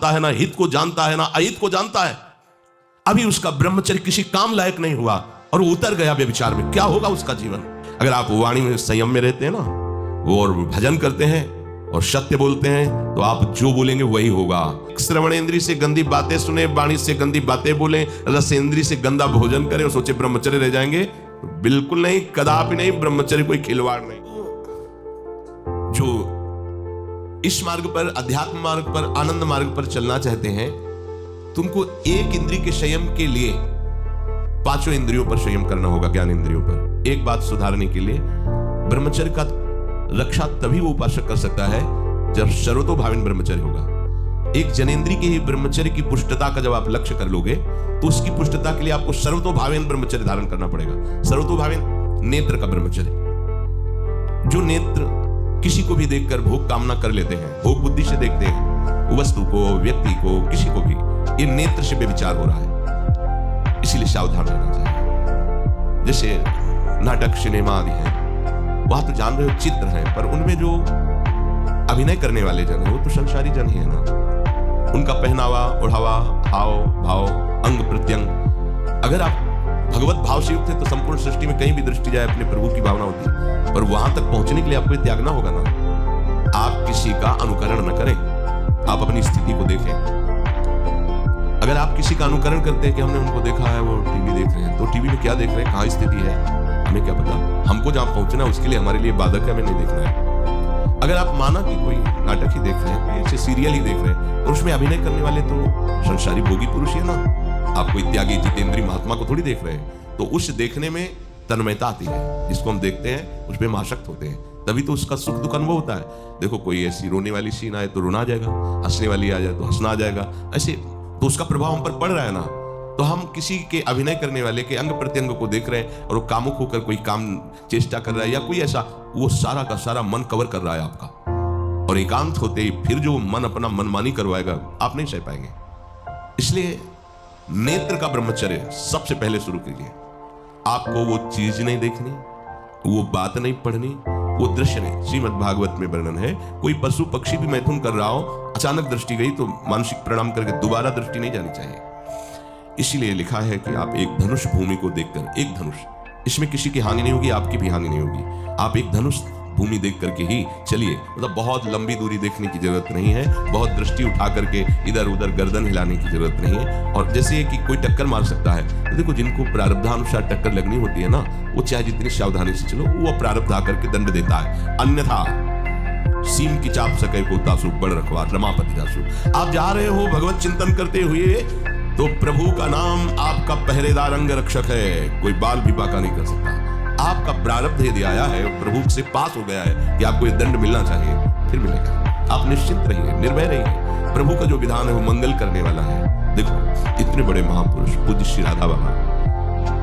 जानता है, ना हित को जानता है, ना अहित को जानता है। अभी उसका ब्रह्मचर्य किसी काम लायक नहीं हुआ और वो उतर गया व्यभिचार में। क्या होगा उसका जीवन? अगर आप वाणी में संयम में रहते हैं ना, वो और भजन करते हैं और सत्य बोलते हैं, तो आप जो बोलेंगे वही होगा। श्रवणेंद्री से गंदी बातें सुने, वाणी से गंदी बातें बोले, रसेंद्री से गंदा भोजन करें और सोचे ब्रह्मचर्य रह जाएंगे, तो बिल्कुल नहीं, कदापि नहीं। ब्रह्मचर्य कोई खिलवाड़ नहीं। जो इस मार्ग पर, अध्यात्म मार्ग पर, आनंद मार्ग पर चलना चाहते हैं, तुमको एक इंद्रिय के संयम के लिए पांचों इंद्रियों पर संयम करना होगा, ज्ञान इंद्रियों पर। एक बात सुधारने के लिए, ब्रह्मचर्य का रक्षा तभी वो उपासक कर सकता है जब सर्वतो भावेन ब्रह्मचर्य होगा। एक जनेंद्रिय के ही ब्रह्मचर्य की पुष्टता का जब आप लक्ष्य कर लोगे, तो उसकी पुष्टता के लिए आपको सर्वतो भावेन ब्रह्मचर्य धारण करना पड़ेगा। सर्वतो भावेन नेत्र का ब्रह्मचर्य। जो नेत्र किसी को भी देखकर भोग कामना कर लेते हैं, भोग बुद्धि से देखते हैं वस्तु को, व्यक्ति को, किसी को भी, ये नेत्र से व्यभिचार हो रहा है। इसीलिए सावधान रहना चाहिए। जैसे नाटक, सिनेमा आदि है, वहां तो जान रहे हो चित्र है, पर उनमें जो अभिनय करने वाले जन है वो तो संसारी जन ही है ना। उनका पहनावा, ओढ़ावा, हाव भाव, अंग प्रत्यंग, अगर आप भगवत भाव से युक्त है तो संपूर्ण सृष्टि में कहीं भी दृष्टि जाए अपने प्रभु की भावना होती है। पर वहां तक पहुंचने के लिए आपको त्यागना होगा ना। आप किसी का अनुकरण न करें, आप अपनी स्थिति को देखें। अगर आप किसी का अनुकरण करते हैं कि हमने उनको देखा है, वो टीवी देख रहे हैं, तो टीवी में क्या देख रहे हैं, कहाँ स्थिति है, हमें क्या पता। हमको जहां पहुंचना है उसके लिए हमारे लिए बाधक है, हमें नहीं देखना है। अगर आप माना कि कोई नाटक ही देख रहे हैं, ऐसे सीरियल ही देख रहे हैं, और उसमें अभिनय करने वाले तो संसारी भोगी पुरुष है ना, आप कोई त्यागी जितेंद्रीय महात्मा को थोड़ी देख रहे हैं। तो उस देखने में तन्मयता आती है, जिसको हम देखते हैं उस पर हम आसक्त होते हैं, तभी तो उसका सुख दुख अनुभव होता है। देखो कोई ऐसी रोने वाली सीन आए तो रोना आ जाएगा, हंसने वाली आ जाए तो हंसना आ जाएगा, ऐसे तो उसका प्रभाव हम पर पड़ रहा है ना। तो हम किसी के अभिनय करने वाले के अंग प्रत्यंग को देख रहे हैं और वो कामुक होकर कोई काम चेष्टा कर रहा है या कोई ऐसा, वो सारा का सारा मन कवर कर रहा है आपका, और एकांत होते ही फिर जो मन अपना मनमानी करवाएगा आप नहीं सह पाएंगे। इसलिए नेत्र का ब्रह्मचर्य सबसे पहले शुरू कीजिए। आपको वो चीज नहीं देखनी, वो बात नहीं पढ़नी, वो दृश्य नहीं। श्रीमद् भागवत में वर्णन है, कोई पशु पक्षी भी मैथुन कर रहा हो, अचानक दृष्टि गई तो मानसिक प्रणाम करके दोबारा दृष्टि नहीं जानी चाहिए। इसीलिए लिखा है कि आप एक धनुष भूमि को देखकर, एक धनुष, इसमें किसी की हानि नहीं होगी, आपकी भी हानि नहीं होगी, आप एक धनुष भूमि देख करके ही चलिए। मतलब बहुत लंबी दूरी देखने की जरूरत नहीं है, बहुत दृष्टि उठा करके इधर उधर गर्दन हिलाने की जरूरत नहीं है। और जैसे कि कोई टक्कर मार सकता है, तो देखो जिनको प्रारब्धानुसार टक्कर लगनी होती है ना, वो चाहे जितनी सावधानी से चलो, वो प्रारब्ध आकर के दंड देता है। अन्यथा सीम की चाप सके को तासु बड़ रखवा रमापति दासु। आप जा रहे हो भगवत चिंतन करते हुए, तो प्रभु का नाम आपका पहरेदार अंग रक्षक है, कोई बाल भी बाका नहीं कर सकता। आपका प्रारब्ध यदि आया है, प्रभु से पास हो गया है कि आपको ये दंड मिलना चाहिए, फिर मिलेगा। आप निश्चिंत रहिए, निर्भय रहिए। प्रभु का जो विधान है वो मंगल करने वाला है। देखो इतने बड़े महापुरुष पूज्य श्री राधा बाबा,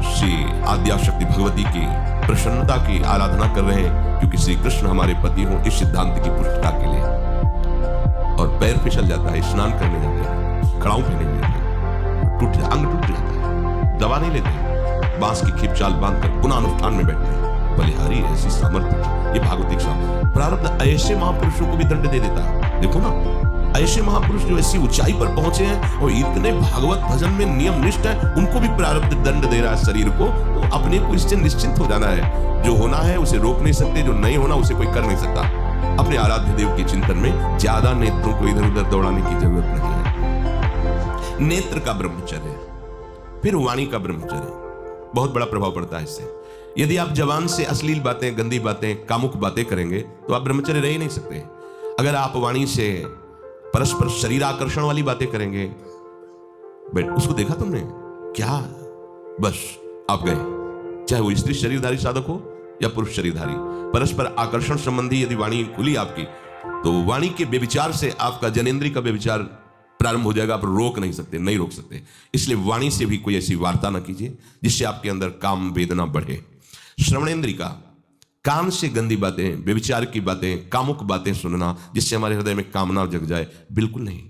श्री आद्याशक्ति भगवती की प्रसन्नता की आराधना कर रहे हैं, क्योंकि श्री कृष्ण हमारे पति हों, इस सिद्धांत की पुष्टता के लिए। और पैर फिसल जाता है, स्नान करने जाते हैं, खड़ाऊ पे नहीं लेते, अंग टूट जाता है, दवा नहीं लेते, बांस की खिपचाल बांधकर पुनः अनुष्ठान में बैठते हैं। बलिहारी ऐसी सामर्थ्य, ये भागवतिक प्रारब्ध ऐसे महापुरुषों को भी दंड दे देता है। देखो ना, ऐसे महापुरुष जो ऐसी ऊंचाई पर पहुंचे हैं और इतने भागवत भजन में नियम निष्ठ है, उनको भी प्रारब्ध दंड दे रहा है शरीर को। तो अपने को इससे निश्चिंत हो जाना है। जो होना है उसे रोक नहीं सकते, जो नहीं होना उसे कोई कर नहीं सकता। अपने आराध्य देव के चिंतन में ज्यादा नेत्रों को इधर उधर दौड़ाने की जरूरत नहीं है। नेत्र का ब्रह्मचर्य, फिर वाणी का ब्रह्मचर्य, बहुत बड़ा प्रभाव पड़ता है इससे। यदि आप जवान से अश्लील बातें, गंदी बातें, कामुक बातें करेंगे तो आप ब्रह्मचर्य रह ही नहीं सकते। अगर आप वाणी से परस्पर शरीर आकर्षण वाली बातें करेंगे, बेट उसको देखा तुमने क्या, बस आप गए। चाहे वो स्त्री शरीरधारी साधक हो या पुरुष शरीरधारी, परस्पर आकर्षण संबंधी यदि वाणी खुली आपकी, तो वाणी के व्यभिचार से आपका जनेंद्रिय का व्यभिचार प्रारंभ हो जाएगा। आप रोक नहीं सकते, नहीं रोक सकते। इसलिए वाणी से भी कोई ऐसी वार्ता ना कीजिए जिससे आपके अंदर काम वेदना बढ़े। श्रवणेंद्रिय का, कान से गंदी बातें, व्यभिचार की बातें, कामुक बातें सुनना जिससे हमारे हृदय में कामना जग जाए, बिल्कुल नहीं।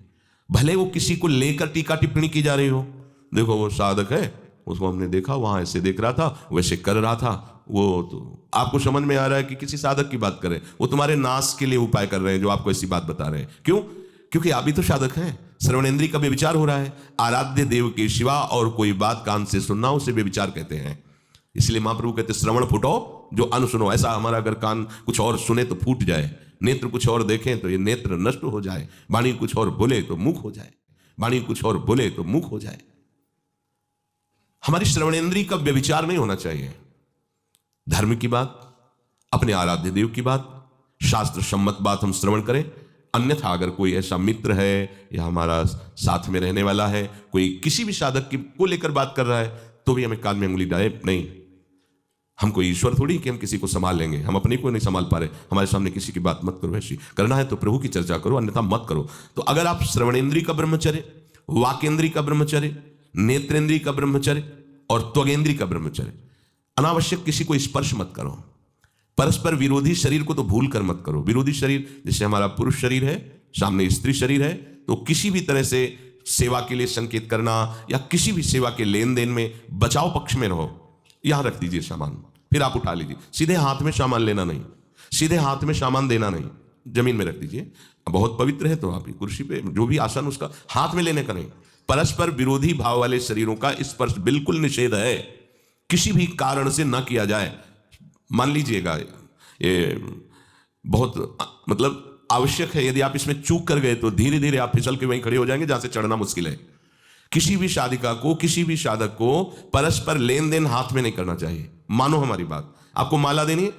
भले वो किसी को लेकर टीका टिप्पणी की जा रही हो, देखो वो साधक है, उसको हमने देखा वहां ऐसे देख रहा था, वैसे कर रहा था, वो तो आपको समझ में आ रहा है कि किसी साधक की बात करें, वो तुम्हारे नाश के लिए उपाय कर रहे हैं जो आपको ऐसी बात बता रहे हैं। क्यों? क्योंकि आप भी तो साधक हैं। श्रवणेन्द्रिय का व्यभिचार हो रहा है। आराध्य देव के सिवा और कोई बात कान से सुनना उसे व्यभिचार कहते हैं। इसलिए महाप्रभु कहते श्रवण फूटो जो अन सुनो। ऐसा हमारा अगर कान कुछ और सुने तो फूट जाए, नेत्र कुछ और देखें तो ये नेत्र नष्ट हो जाए, वाणी कुछ और बोले तो मुख हो जाए, वाणी कुछ और बोले तो मुख हो जाए। हमारी श्रवणेन्द्रिय का व्यभिचार नहीं होना चाहिए। धर्म की बात, अपने आराध्य देव की बात, शास्त्र सम्मत बात हम श्रवण करें। अन्यथा अगर कोई ऐसा मित्र है या हमारा साथ में रहने वाला है, कोई किसी भी साधक की को लेकर बात कर रहा है, तो भी हमें कान में उंगली डाले नहीं। हम कोई ईश्वर थोड़ी कि हम किसी को संभाल लेंगे, हम अपने को नहीं संभाल पा रहे, हमारे सामने किसी की बात मत करो। ऐसी करना है तो प्रभु की चर्चा करो, अन्यथा मत करो। तो अगर आप श्रवणेन्द्रिय का ब्रह्मचर्य, वाकेंद्रिय का ब्रह्मचर्य, नेत्रेंद्रिय का ब्रह्मचर्य और त्वगेंद्रिय का ब्रह्मचर्य, अनावश्यक किसी को स्पर्श मत करो। परस्पर विरोधी शरीर को तो भूल कर मत करो। विरोधी शरीर जैसे हमारा पुरुष शरीर है, सामने स्त्री शरीर है, तो किसी भी तरह से सेवा के लिए संकेत करना या किसी भी सेवा के लेन देन में बचाव पक्ष में रहो। यहां रख दीजिए सामान, फिर आप उठा लीजिए। सीधे हाथ में सामान लेना नहीं, सीधे हाथ में सामान देना नहीं, जमीन में रख दीजिए। बहुत पवित्र है तो आप कुर्सी पे जो भी आसन उसका हाथ में लेने का नहीं। परस्पर विरोधी भाव वाले शरीरों का स्पर्श बिल्कुल निषेध है, किसी भी कारण से ना किया जाए। मान लीजिएगा ये बहुत मतलब आवश्यक है, यदि आप इसमें चूक कर गए तो धीरे धीरे आप फिसल के वहीं खड़े हो जाएंगे जहां से चढ़ना मुश्किल है। किसी भी साधिका को, किसी भी साधक को परस्पर लेन देन हाथ में नहीं करना चाहिए। मानो हमारी बात, आपको माला देनी है,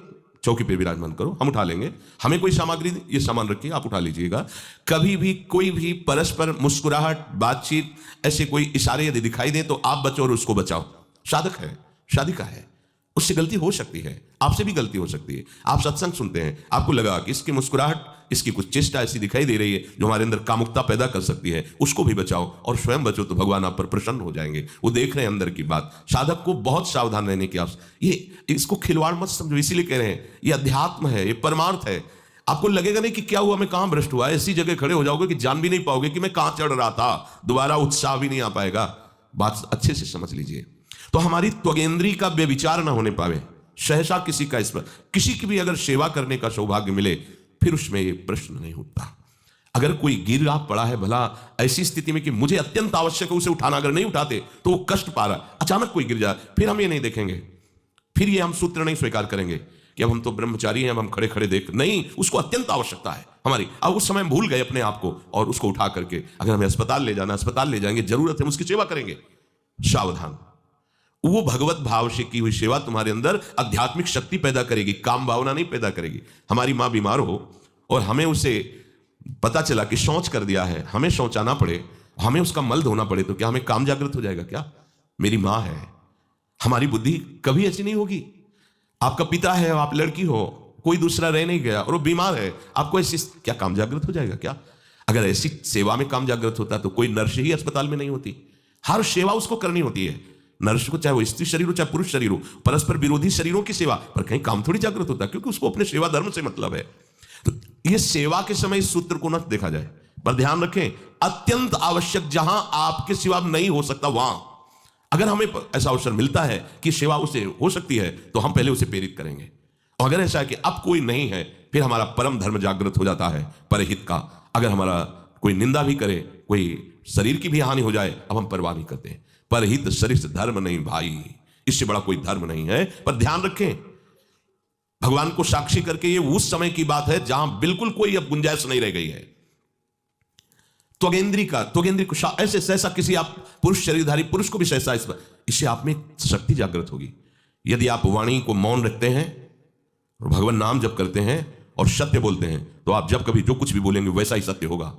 चौकी पे विराजमान करो, हम उठा लेंगे। हमें कोई सामग्री, ये सामान रखिए, आप उठा लीजिएगा। कभी भी कोई भी परस्पर मुस्कुराहट, बातचीत, ऐसे कोई इशारे यदि दिखाई दे तो आप बचो और उसको बचाओ। साधक है, साधिका है, उससे गलती हो सकती है, आपसे भी गलती हो सकती है। आप सत्संग सुनते हैं, आपको लगा कि इसकी मुस्कुराहट, इसकी कुछ चेष्टा ऐसी दिखाई दे रही है जो हमारे अंदर कामुकता पैदा कर सकती है, उसको भी बचाओ और स्वयं बचो, तो भगवान आप पर प्रसन्न हो जाएंगे। वो देख रहे हैं अंदर की बात। साधक को बहुत सावधान रहने की आवश्यकता। ये इसको खिलवाड़ मत समझो, इसीलिए कह रहे हैं ये अध्यात्म है, ये परमार्थ है। आपको लगेगा नहीं कि क्या हुआ, मैं कहां भ्रष्ट हुआ, ऐसी जगह खड़े हो जाओगे कि जान भी नहीं पाओगे कि मैं कहां चढ़ रहा था, दोबारा उत्साह भी नहीं आ पाएगा। बात अच्छे से समझ लीजिए। तो हमारी त्वगेंद्रिय का व्यभिचार ना होने पावे। सहसा किसी का इस पर, किसी की भी अगर सेवा करने का सौभाग्य मिले, फिर उसमें ये प्रश्न नहीं उठता। अगर कोई गिर रहा पड़ा है, भला ऐसी स्थिति में कि मुझे अत्यंत आवश्यक है उसे उठाना, अगर नहीं उठाते तो वो कष्ट पा रहा, अचानक कोई गिर जाए, फिर हम ये नहीं देखेंगे, फिर ये हम सूत्र नहीं स्वीकार करेंगे कि अब हम तो ब्रह्मचारी हैं, अब हम खड़े खड़े देख नहीं। उसको अत्यंत आवश्यकता है हमारी, अब उस समय भूल गए अपने आप को और उसको उठा करके अगर हमें अस्पताल ले जाना, अस्पताल ले जाएंगे, जरूरत है हम उसकी सेवा करेंगे। सावधान। वो भगवत भाव से की हुई सेवा तुम्हारे अंदर आध्यात्मिक शक्ति पैदा करेगी, काम भावना नहीं पैदा करेगी। हमारी माँ बीमार हो और हमें उसे पता चला कि शौच कर दिया है, हमें शौचाना पड़े, हमें उसका मल धोना पड़े, तो क्या हमें काम जागृत हो जाएगा? क्या मेरी माँ है, हमारी बुद्धि कभी ऐसी नहीं होगी। आपका पिता है, आप लड़की हो, कोई दूसरा रह नहीं गया और वो बीमार है, आपको ऐसी क्या काम जागृत हो जाएगा? क्या अगर ऐसी सेवा में काम जागृत होता तो कोई नर्स ही अस्पताल में नहीं होती। हर सेवा उसको करनी होती है, नर्स को, चाहे वो स्त्री शरीर हो चाहे पुरुष शरीर हो, परस्पर विरोधी शरीरों की सेवा, पर कहीं काम थोड़ी जागृत होता है, क्योंकि उसको अपने सेवा धर्म से मतलब है। तो ये सेवा के समय इस सूत्र को न देखा जाए, पर ध्यान रखें, अत्यंत आवश्यक जहां आपके सिवा नहीं हो सकता, वहां अगर हमें ऐसा अवसर मिलता है कि सेवा उसे हो सकती है, तो हम पहले उसे प्रेरित करेंगे। और अगर ऐसा है कि अब कोई नहीं है, फिर हमारा परम धर्म जागृत हो जाता है परहित का। अगर हमारा कोई निंदा भी करे, कोई शरीर की भी हानि हो जाए, अब हम परवाह नहीं करते। परहित सरिष्ठ धर्म नहीं भाई, इससे बड़ा कोई धर्म नहीं है। पर ध्यान रखें, भगवान को साक्षी करके ये उस समय की बात है जहां बिल्कुल कोई अब गुंजाइश नहीं रह गई है। त्वगेंद्रिय को ऐसे सहसा किसी आप पुरुष शरीरधारी पुरुष को भी सहसा, इससे आप में शक्ति जागृत होगी। यदि आप वाणी को मौन रखते हैं और भगवान नाम जप करते हैं और सत्य बोलते हैं, तो आप जब कभी जो कुछ भी बोलेंगे वैसा ही सत्य होगा।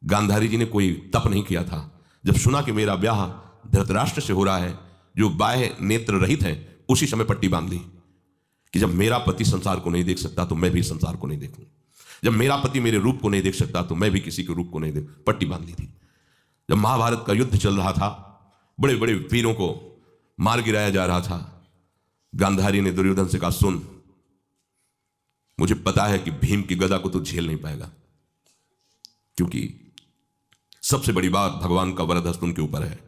गांधारी जी ने कोई तप नहीं किया था, जब सुना कि मेरा ब्याह धृतराष्ट्र से हो रहा है जो बाह्य नेत्र रहित है, उसी समय पट्टी बांध ली कि जब मेरा पति संसार को नहीं देख सकता तो मैं भी संसार को नहीं देखूं, जब मेरा पति मेरे रूप को नहीं देख सकता तो मैं भी किसी के रूप को नहीं देख, पट्टी बांध ली थी। जब महाभारत का युद्ध चल रहा था, बड़े बड़े वीरों को मार गिराया जा रहा था, गांधारी ने दुर्योधन से कहा, सुन, मुझे पता है कि भीम की गदा को तो झेल नहीं पाएगा, क्योंकि सबसे बड़ी बात भगवान का वरद हस्त उनके ऊपर है,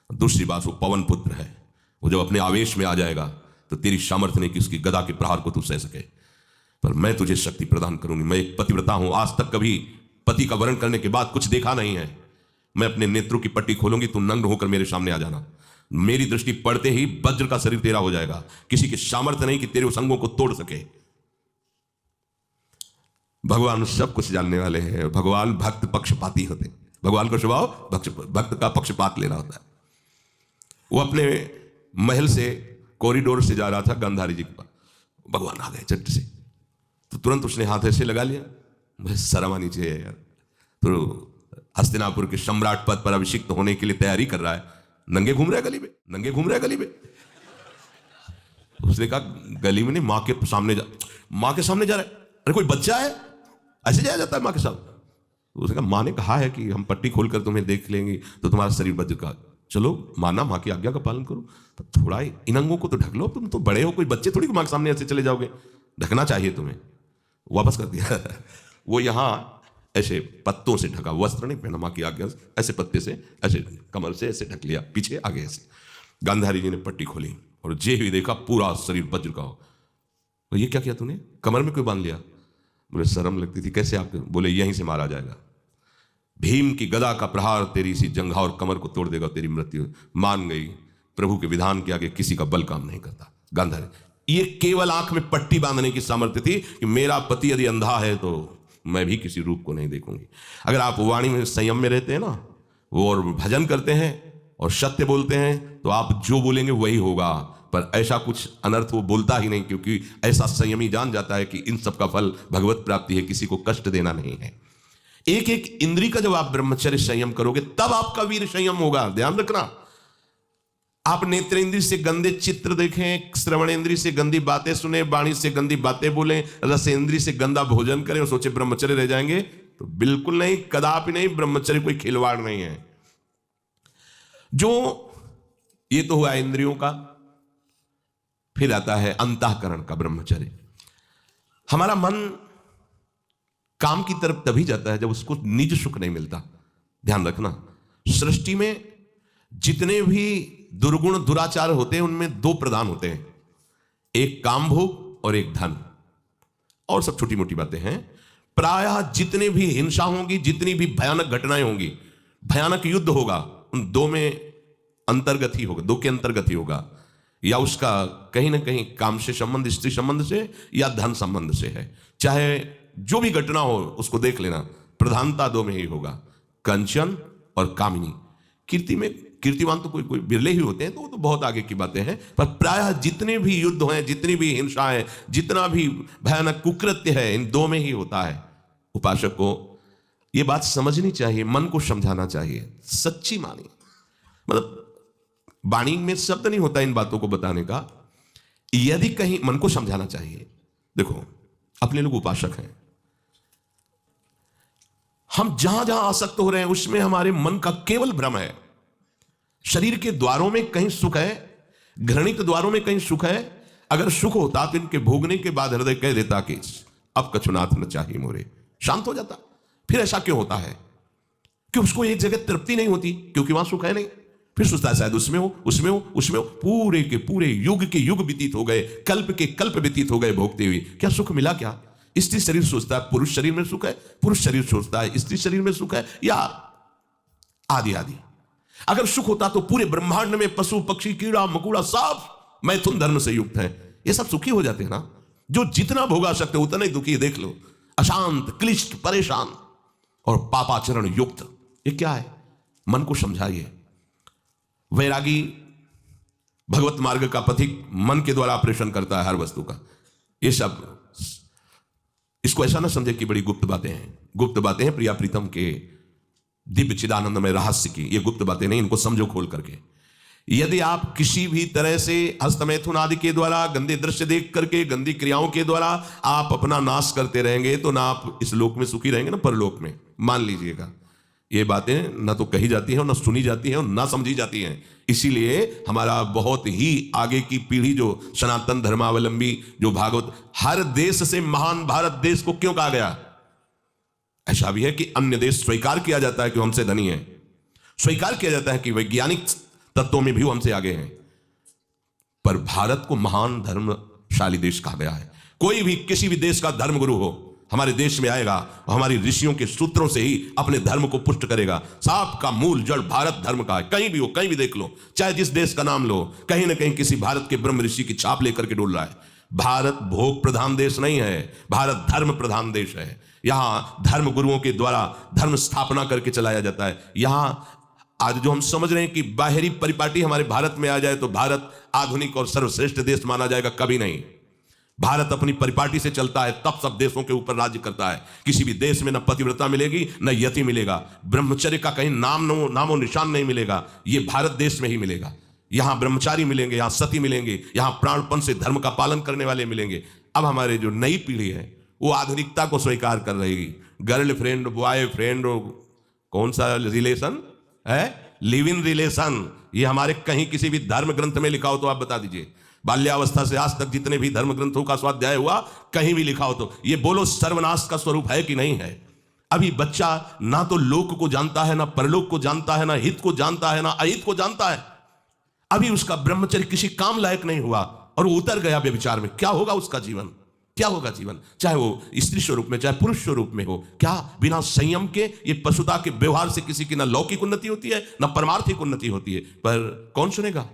दूसरी बात वो पवन पुत्र है, वो जब अपने आवेश में आ जाएगा तो तेरी सामर्थ्य नहीं कि उसकी गदा के प्रहार को तू सह सके, पर मैं तुझे शक्ति प्रदान करूंगी। मैं एक पतिव्रता हूं, आज तक कभी पति का वरण करने के बाद कुछ देखा नहीं है, मैं अपने नेत्रों की पट्टी खोलूंगी, तू नग्न होकर मेरे सामने आ जाना। मेरी दृष्टि पड़ते ही वज्र का शरीर तेरा हो जाएगा, किसी के सामर्थ्य नहीं कि तेरे उस अंगों को तोड़ सके। भगवान सब कुछ जानने वाले हैं। भगवान भक्त पक्षपाती होते हैं। भगवान का स्वभाव भक्त का पक्षपात लेना होता है। वो अपने महल से कॉरिडोर से जा रहा था गांधारी जी के पास, भगवान आ गए झट से, तो तुरंत उसने हाथ ऐसे लगा लिया, मुझे शर्म आनी चाहिए यार, तो हस्तिनापुर के सम्राट पद पर अभिषिक्त होने के लिए तैयारी कर रहा है, नंगे घूम रहा है गली में, नंगे घूम रहा है गली में। उसने कहा गली में नहीं, माँ के सामने जा रहा है। अरे कोई बच्चा है, ऐसे जाया जाता है माँ के सामने? उसने कहा माँ ने कहा है कि हम पट्टी खोलकर तुम्हें देख लेंगे तो तुम्हारा शरीर वज्र का, चलो माना, माँ की आज्ञा का पालन करो, तो थोड़ा इन अंगों को तो ढक लो, तुम तो बड़े हो, कोई बच्चे थोड़ी माँ के सामने ऐसे चले जाओगे, ढकना चाहिए तुम्हें। वापस कर दिया। वो यहाँ ऐसे पत्तों से ढका, वस्त्र नहीं पहना, माँ की आज्ञा से ऐसे पत्ते से ऐसे कमर से ऐसे ढक लिया, पीछे आगे ऐसे। गांधारी जी ने पट्टी खोली और जे भी देखा पूरा शरीर वज्र का हो। तो ये क्या किया तूने, कमर में क्यों बांध लिया? मुझे शर्म लगती थी, कैसे आप? बोले यहीं से मारा जाएगा, भीम की गदा का प्रहार तेरी सी जंघा और कमर को तोड़ देगा, तेरी मृत्यु। मान गई, प्रभु के विधान के आगे किसी का बल काम नहीं करता। गांधारी, ये केवल आंख में पट्टी बांधने की सामर्थ्य थी कि मेरा पति यदि अंधा है तो मैं भी किसी रूप को नहीं देखूंगी। अगर आप वाणी में संयम में रहते हैं ना, वो और भजन करते हैं और सत्य बोलते हैं, तो आप जो बोलेंगे वही होगा। पर ऐसा कुछ अनर्थ वो बोलता ही नहीं, क्योंकि ऐसा संयमी जान जाता है कि इन सब का फल भगवत प्राप्ति है, किसी को कष्ट देना नहीं है। एक एक इंद्री का जब आप ब्रह्मचर्य संयम करोगे तब आपका वीर संयम होगा। ध्यान रखना, आप नेत्रेंद्री से गंदे चित्र देखें, श्रवणेंद्री से गंदी बातें सुने, वाणी से गंदी बातें बोलें, रसेंद्री से गंदा भोजन करें और सोचे ब्रह्मचर्य रह जाएंगे, तो बिल्कुल नहीं, कदापि नहीं। ब्रह्मचर्य कोई खिलवाड़ नहीं है। जो ये तो हुआ इंद्रियों का, फिर आता है अंतःकरण का ब्रह्मचर्य। हमारा मन काम की तरफ तभी जाता है जब उसको निज सुख नहीं मिलता। ध्यान रखना, सृष्टि में जितने भी दुर्गुण दुराचार होते हैं उनमें दो प्रधान होते हैं, एक काम भोग और एक धन, और सब छोटी मोटी बातें हैं। प्रायः जितने भी हिंसा होंगी, जितनी भी भयानक घटनाएं होंगी, भयानक युद्ध होगा, उन दो में अंतर्गत ही होगा, दो के अंतर्गत ही होगा। या उसका कहीं ना कहीं काम से संबंध, स्त्री संबंध से या धन संबंध से है। चाहे जो भी घटना हो उसको देख लेना, प्रधानता दो में ही होगा, कंचन और कामिनी। कीर्ति में कीर्तिवान तो कोई बिरले ही होते हैं, तो वो तो बहुत आगे की बातें हैं। पर प्रायः जितने भी युद्ध हैं, जितनी भी हिंसा है, जितना भी भयानक कुकृत्य है, इन दो में ही होता है। उपासक को ये बात समझनी चाहिए, मन को समझाना चाहिए, सच्ची मानी। मतलब वाणी में शब्द नहीं होता इन बातों को बताने का, यदि कहीं मन को समझाना चाहिए। देखो, अपने लोग उपासक हैं, हम जहां जहां आसक्त हो रहे हैं उसमें हमारे मन का केवल भ्रम है। शरीर के द्वारों में कहीं सुख है, घृणित द्वारों में कहीं सुख है। अगर सुख होता तो इनके भोगने के बाद हृदय कह देता कि अब कछुनाथ न चाहिए मोरे, शांत हो जाता। फिर ऐसा क्यों होता है कि उसको एक जगह तृप्ति नहीं होती? क्योंकि वहां सुख है नहीं। फिर सोचता है शायद उसमें हो, उसमें हो, उसमें हो। पूरे के पूरे युग के युग व्यतीत हो गए, कल्प के कल्प व्यतीत हो गए भोगते हुए, क्या सुख मिला? क्या स्त्री शरीर सोचता है पुरुष शरीर में सुख है, पुरुष शरीर सोचता है स्त्री शरीर में सुख है, या आदि आदि। अगर सुख होता तो पूरे ब्रह्मांड में पशु पक्षी कीड़ा मकोड़ा सब मैथुन धर्म से युक्त है, ये सब सुखी हो जाते हैं ना। जो जितना भोगा सकते उतना ही दुखी। देख लो, अशांत, क्लिष्ट, परेशान और पापाचरण युक्त। ये क्या है? मन को समझाइए। वैरागी भगवत मार्ग का पथिक मन के द्वारा ऑपरेशन करता है हर वस्तु का। ये सब, इसको ऐसा ना समझे कि बड़ी गुप्त बातें हैं। गुप्त बातें हैं प्रिया प्रीतम के दिव्य चिदानंद में रहस्य की। ये गुप्त बातें नहीं, इनको समझो खोल करके। यदि आप किसी भी तरह से हस्तमैथुन आदि के द्वारा, गंदे दृश्य देख करके, गंदी क्रियाओं के द्वारा आप अपना नाश करते रहेंगे, तो ना आप इस लोक में सुखी रहेंगे ना परलोक में। मान लीजिएगा, ये बातें ना तो कही जाती हैं, ना सुनी जाती हैं और ना समझी जाती हैं। इसीलिए हमारा बहुत ही आगे की पीढ़ी जो सनातन धर्मावलंबी, जो भागवत, हर देश से महान भारत देश को क्यों कहा गया? ऐसा भी है कि अन्य देश स्वीकार किया जाता है कि हमसे धनी है, स्वीकार किया जाता है कि वैज्ञानिक तत्वों में भी वो हमसे आगे हैं, पर भारत को महान धर्मशाली देश कहा गया है। कोई भी किसी भी देश का धर्मगुरु हो, हमारे देश में आएगा और हमारी ऋषियों के सूत्रों से ही अपने धर्म को पुष्ट करेगा। सबका मूल जड़ भारत धर्म का है। कहीं भी हो, कहीं भी देख लो, चाहे जिस देश का नाम लो, कहीं ना कहीं किसी भारत के ब्रह्म ऋषि की छाप लेकर के डोल रहा है। भारत भोग प्रधान देश नहीं है, भारत धर्म प्रधान देश है। यहां धर्म गुरुओं के द्वारा धर्म स्थापना करके चलाया जाता है। यहां आज जो हम समझ रहे हैं कि बाहरी परिपाटी हमारे भारत में आ जाए तो भारत आधुनिक और सर्वश्रेष्ठ देश माना जाएगा, कभी नहीं। भारत अपनी परिपाटी से चलता है, तब सब देशों के ऊपर राज्य करता है। किसी भी देश में न पतिव्रता मिलेगी न यति मिलेगा, ब्रह्मचर्य का कहीं नामो निशान नहीं मिलेगा। ये भारत देश में ही मिलेगा। यहां ब्रह्मचारी मिलेंगे, यहां सती मिलेंगे, यहां प्राणपण से धर्म का पालन करने वाले मिलेंगे। अब हमारे जो नई पीढ़ी है वो आधुनिकता को स्वीकार कर रहेगी। गर्लफ्रेंड, बॉयफ्रेंड, कौन सा रिलेशन है, लिव इन रिलेशन, ये हमारे कहीं किसी भी धर्म ग्रंथ में लिखा हो तो आप बता दीजिए। बाल्यावस्था से आज तक जितने भी धर्म ग्रंथों का स्वाध्याय हुआ, कहीं भी लिखा हो तो ये बोलो सर्वनाश का स्वरूप है कि नहीं है। अभी बच्चा ना तो लोक को जानता है, ना परलोक को जानता है, ना हित को जानता है, ना अहित को जानता है। अभी उसका ब्रह्मचर्य किसी काम लायक नहीं हुआ और वो उतर गया व्यभिचार में। क्या होगा उसका जीवन, क्या होगा जीवन, चाहे वो स्त्री स्वरूप में चाहे पुरुष स्वरूप में हो। क्या बिना संयम के ये पशुता के व्यवहार से किसी की ना लौकिक उन्नति होती है ना परमार्थिक उन्नति होती है। पर कौन सुनेगा,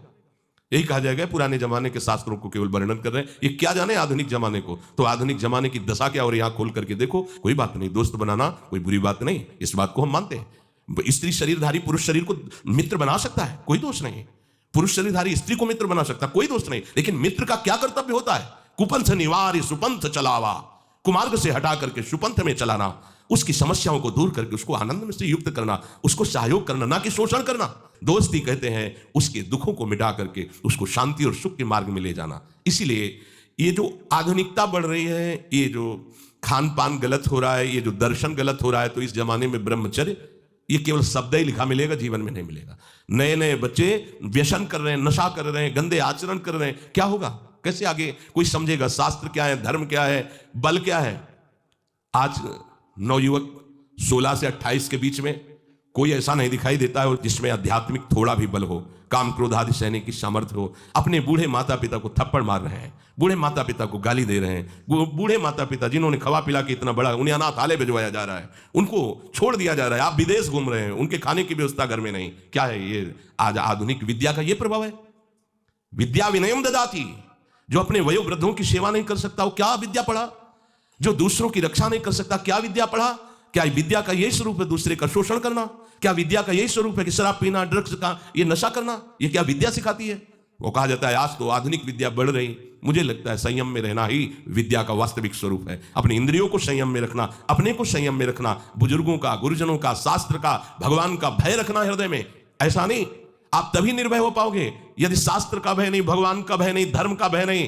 यही कहा जाएगा पुराने जमाने के शास्त्रों को केवल वर्णन कर रहे हैं, ये क्या जाने आधुनिक जमाने को। तो आधुनिक जमाने की दशा क्या, और यहां खोल करके देखो, कोई बात नहीं, दोस्त बनाना कोई बुरी बात नहीं, इस बात को हम मानते हैं। स्त्री शरीरधारी पुरुष शरीर को मित्र बना सकता है, कोई दोष नहीं। पुरुष शरीरधारी स्त्री को मित्र बना सकता है, कोई दोष नहीं। लेकिन मित्र का क्या कर्तव्य होता है, कुपंथ निवार सुपंथ चलावा, कुमार्ग से हटा करके सुपंथ में चलाना, उसकी समस्याओं को दूर करके उसको आनंद में से युक्त करना, उसको सहयोग करना, ना कि शोषण करना। दोस्ती कहते हैं उसके दुखों को मिटा करके उसको शांति और सुख के मार्ग में ले जाना। इसीलिए ये जो आधुनिकता बढ़ रही है, ये जो खान पान गलत हो रहा है, ये जो दर्शन गलत हो रहा है, तो इस जमाने में ब्रह्मचर्य ये केवल शब्द ही लिखा मिलेगा, जीवन में नहीं मिलेगा। नए नए बच्चे व्यसन कर रहे हैं, नशा कर रहे हैं, गंदे आचरण कर रहे हैं, क्या होगा, कैसे आगे कोई समझेगा शास्त्र क्या है, धर्म क्या है, बल क्या है। आज नवयुवक 16 से 28 के बीच में कोई ऐसा नहीं दिखाई देता है जिसमें आध्यात्मिक थोड़ा भी बल हो, काम क्रोध आदि सहने की सामर्थ्य हो। अपने बूढ़े माता पिता को थप्पड़ मार रहे हैं, बूढ़े माता पिता को गाली दे रहे हैं। बूढ़े माता पिता जिन्होंने खवा पिला के इतना बड़ा, उन्हें अनाथालय भिजवाया जा रहा है, उनको छोड़ दिया जा रहा है। आप विदेश घूम रहे हैं, उनके खाने की व्यवस्था घर में नहीं। क्या है ये, आज आधुनिक विद्या का ये प्रभाव है। विद्या विनयम ददाति, जो अपने वयोवृद्धों की सेवा नहीं कर सकता वो क्या विद्या पढ़ा, जो दूसरों की रक्षा नहीं कर सकता क्या विद्या पढ़ा। क्या विद्या का यही स्वरूप है दूसरे का शोषण करना, क्या विद्या का यही स्वरूप है कि शराब पीना, ड्रग्स का ये नशा करना, ये क्या विद्या सिखाती है। वो कहा जाता है आज तो आधुनिक विद्या बढ़ रही, मुझे लगता है संयम में रहना ही विद्या का वास्तविक स्वरूप है। अपने इंद्रियों को संयम में रखना, अपने को संयम में रखना, बुजुर्गों का, गुरुजनों का, शास्त्र का, भगवान का भय रखना हृदय में। ऐसा नहीं, आप तभी निर्भय हो पाओगे यदि शास्त्र का भय नहीं, भगवान का भय नहीं, धर्म का भय नहीं,